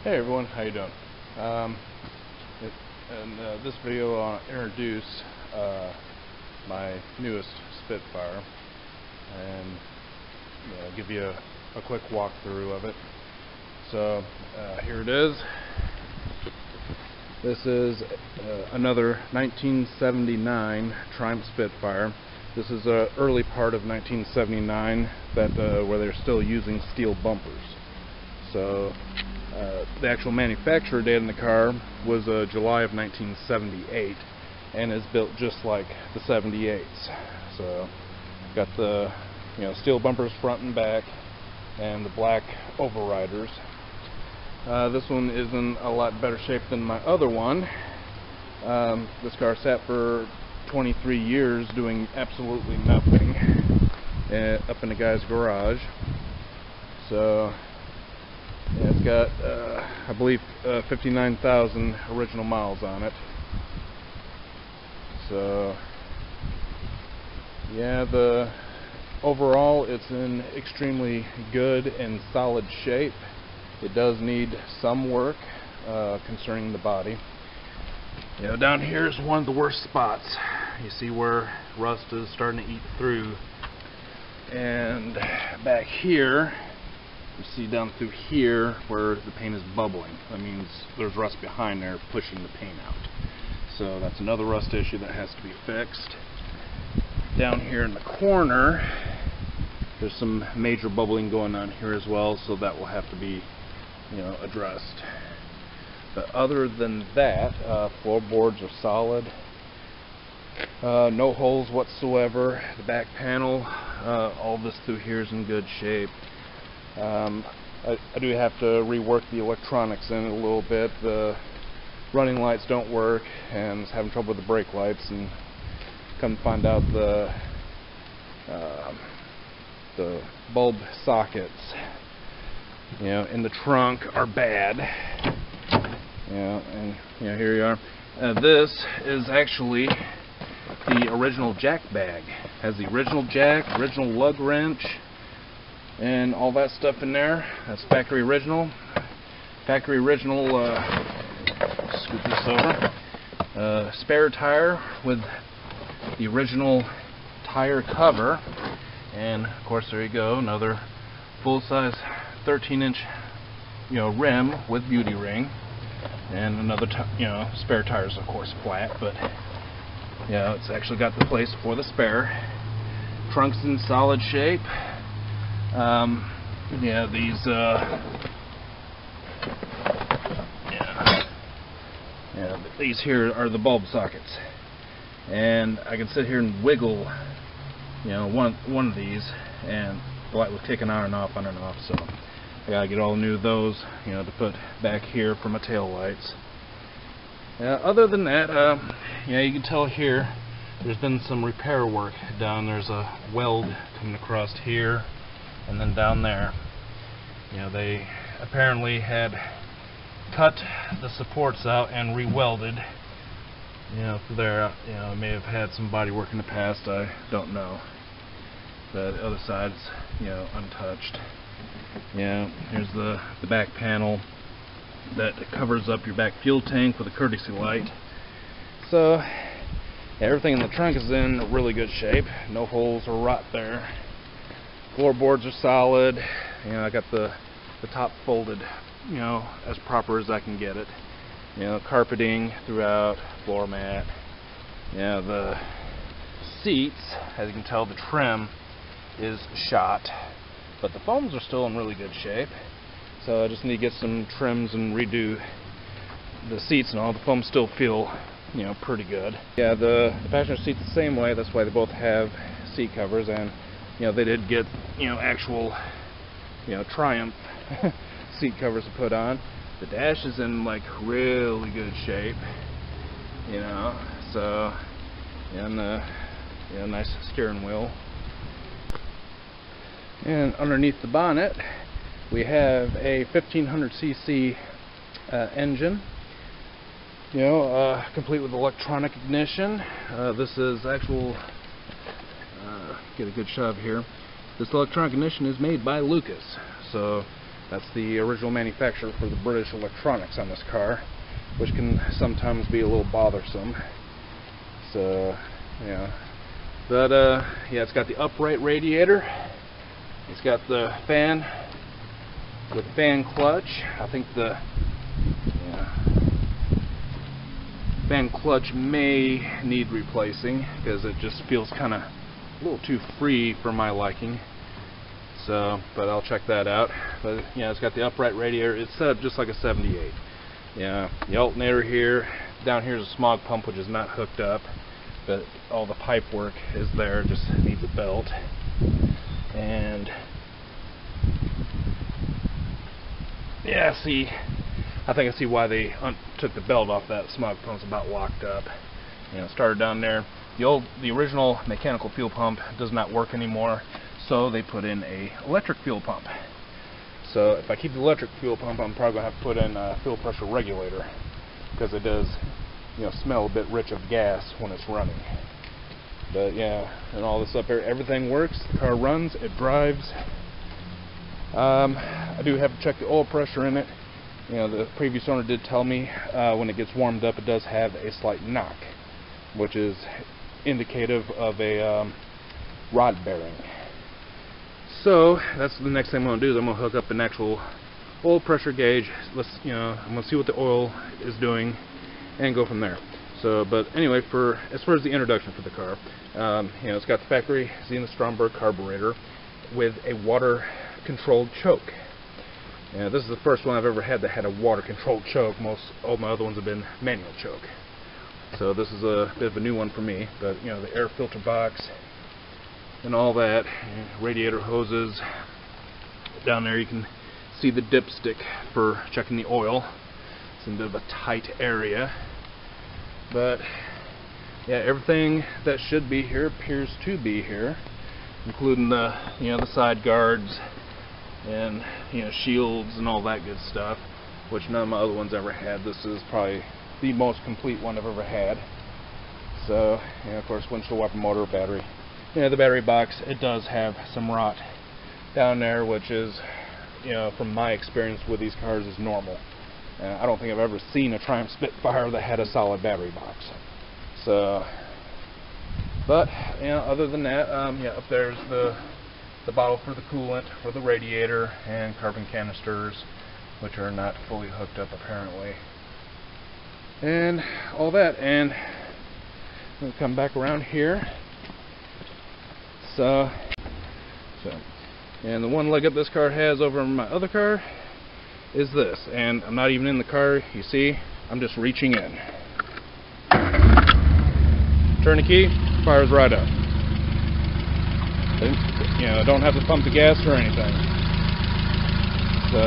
Hey everyone, how you doing? In this video I'll introduce my newest Spitfire and give you a quick walkthrough of it. So here it is. This is another 1979 Triumph Spitfire. This is early part of 1979 where they're still using steel bumpers. So the actual manufacturer date in the car was July of 1978 and is built just like the 78s. So got the steel bumpers front and back and the black overriders. This one is in a lot better shape than my other one. This car sat for 23 years doing absolutely nothing up in the guy's garage. So yeah, it's got, I believe, 59,000 original miles on it. So, yeah, overall, it's in extremely good and solid shape. It does need some work concerning the body. Down here is one of the worst spots. You see where rust is starting to eat through. And back here, you see down through here where the paint is bubbling. That means there's rust behind there pushing the paint out. So that's another rust issue that has to be fixed. Down here in the corner, there's some major bubbling going on here as well, so that will have to be, addressed. But other than that, floorboards are solid. No holes whatsoever. The back panel, all this through here is in good shape. I do have to rework the electronics in it a little bit. The running lights don't work, and I was having trouble with the brake lights, and come to find out the bulb sockets in the trunk are bad. And here you are. This is actually the original jack bag. Has the original jack, original lug wrench, and all that stuff in there. That's factory original. Factory original, scoot this over, spare tire with the original tire cover. And of course, there you go, another full-size 13-inch rim with beauty ring. And another spare tires, of course, flat, but it's actually got the place for the spare. Trunk's in solid shape. These here are the bulb sockets, and I can sit here and wiggle, one of these, and the light will kick on and off, on and off. So I gotta get all new of those, to put back here for my tail lights. Other than that, you can tell here there's been some repair work done. There's a weld coming across here. And then down there, they apparently had cut the supports out and re-welded. There, may have had some body work in the past. I don't know. But the other side's, untouched. Here's the back panel that covers up your back fuel tank with a courtesy light. So everything in the trunk is in really good shape. No holes or rot there. Floorboards are solid. I got the top folded, as proper as I can get it. Carpeting throughout, floor mat. The seats, as you can tell, the trim is shot, but the foams are still in really good shape. So I just need to get some trims and redo the seats and all. The foams still feel, pretty good. The passenger seat's the same way. That's why they both have seat covers, and they did get, actual, Triumph seat covers to put on. The dash is in, really good shape, so, and nice steering wheel. And underneath the bonnet, we have a 1500cc engine, complete with electronic ignition. This is actual, get a good shot here. This electronic ignition is made by Lucas, so That's the original manufacturer for the British electronics on this car, which can sometimes be a little bothersome. So, yeah. But, yeah, it's got the upright radiator. It's got the fan with fan clutch. I think the fan clutch may need replacing because it just feels kind of a little too free for my liking. So, but I'll check that out. But yeah, it's got the upright radiator. It's set up just like a 78. Yeah, the alternator here. Down here is a smog pump, which is not hooked up, but all the pipe work is there. Just needs a belt. And yeah, see, I think I see why they took the belt off that smog pump's about locked up. You know, started down there. The original mechanical fuel pump does not work anymore, so they put in a electric fuel pump. So if I keep the electric fuel pump, I'm probably gonna have to put in a fuel pressure regulator because it does, you know, smell a bit rich of gas when it's running. But yeah, and all this up here, everything works. The car runs, it drives. I do have to check the oil pressure in it. You know, the previous owner did tell me when it gets warmed up, it does have a slight knock, which is indicative of a rod bearing. So that's the next thing I'm going to do. Is I'm going to hook up an actual oil pressure gauge. I'm going to see what the oil is doing and go from there. So, but anyway, as far as the introduction for the car, you know, it's got the factory Zenith Stromberg carburetor with a water-controlled choke. And this is the first one I've ever had that had a water-controlled choke. All my other ones have been manual choke. So this is a bit of a new one for me. But you know, the air filter box and all that, radiator hoses. Down there you can see the dipstick for checking the oil. It's in a bit of a tight area. But yeah, everything that should be here appears to be here, including the the side guards and shields and all that good stuff, which none of my other ones ever had. This is probably the most complete one I've ever had. So of course, windshield wiper motor, battery. The battery box, it does have some rot down there, which is from my experience with these cars, is normal. I don't think I've ever seen a Triumph Spitfire that had a solid battery box. So, but other than that, up there's the bottle for the coolant for the radiator and carbon canisters, which are not fully hooked up apparently, and all that. And we'll come back around here. So, and the one leg up this car has over my other car is this, and I'm not even in the car. You see, I'm just reaching in. Turn the key, fires right up. I don't have to pump the gas or anything. So,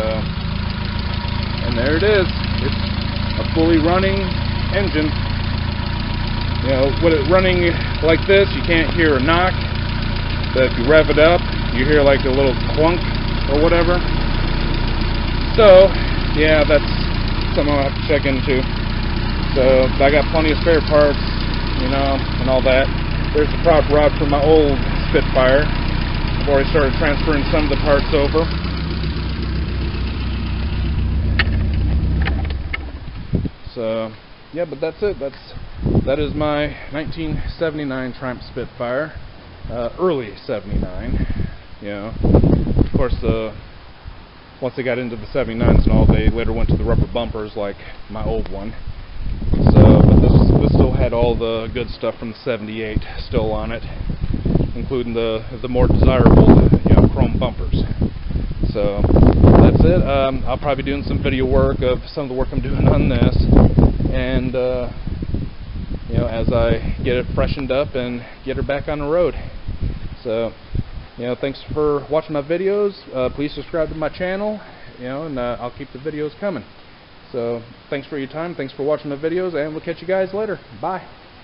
and there it is. It's a fully running engine. With it running like this, you can't hear a knock. But if you rev it up, you hear like a little clunk or whatever. So, yeah, that's something I'll have to check into. So, I got plenty of spare parts, and all that. There's the prop rod for my old Spitfire. I've already started transferring some of the parts over. So, yeah, but that's it. That is my 1979 Triumph Spitfire. Early 79. Of course, once they got into the 79s and all, they later went to the rubber bumpers like my old one. So, but this still had all the good stuff from the 78 still on it, including the more desirable chrome bumpers. So that's it. I'll probably be doing some video work of some of the work I'm doing on this, and as I get it freshened up and get her back on the road. So, thanks for watching my videos. Please subscribe to my channel, and I'll keep the videos coming. So, thanks for your time. Thanks for watching my videos, and we'll catch you guys later. Bye.